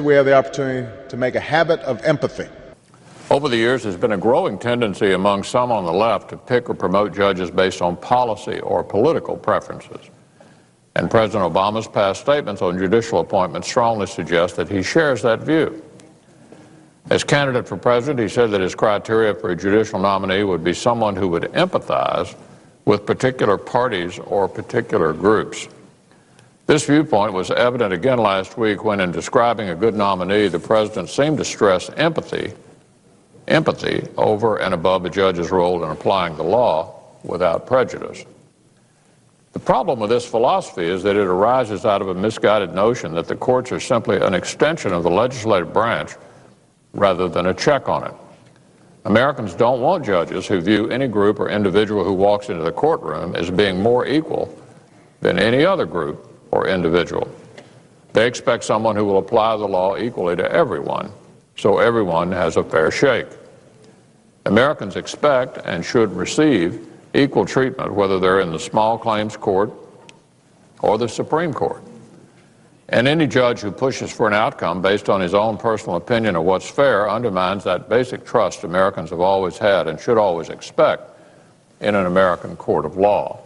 We have the opportunity to make a habit of empathy. Over the years, there's been a growing tendency among some on the left to pick or promote judges based on policy or political preferences. And President Obama's past statements on judicial appointments strongly suggest that he shares that view. As candidate for president, he said that his criteria for a judicial nominee would be someone who would empathize with particular parties or particular groups. This viewpoint was evident again last week when, in describing a good nominee, the president seemed to stress empathy over and above a judge's role in applying the law without prejudice. The problem with this philosophy is that it arises out of a misguided notion that the courts are simply an extension of the legislative branch rather than a check on it. Americans don't want judges who view any group or individual who walks into the courtroom as being more equal than any other group or individual. They expect someone who will apply the law equally to everyone, so everyone has a fair shake. Americans expect and should receive equal treatment whether they're in the small claims court or the Supreme Court. And any judge who pushes for an outcome based on his own personal opinion of what's fair undermines that basic trust Americans have always had and should always expect in an American court of law.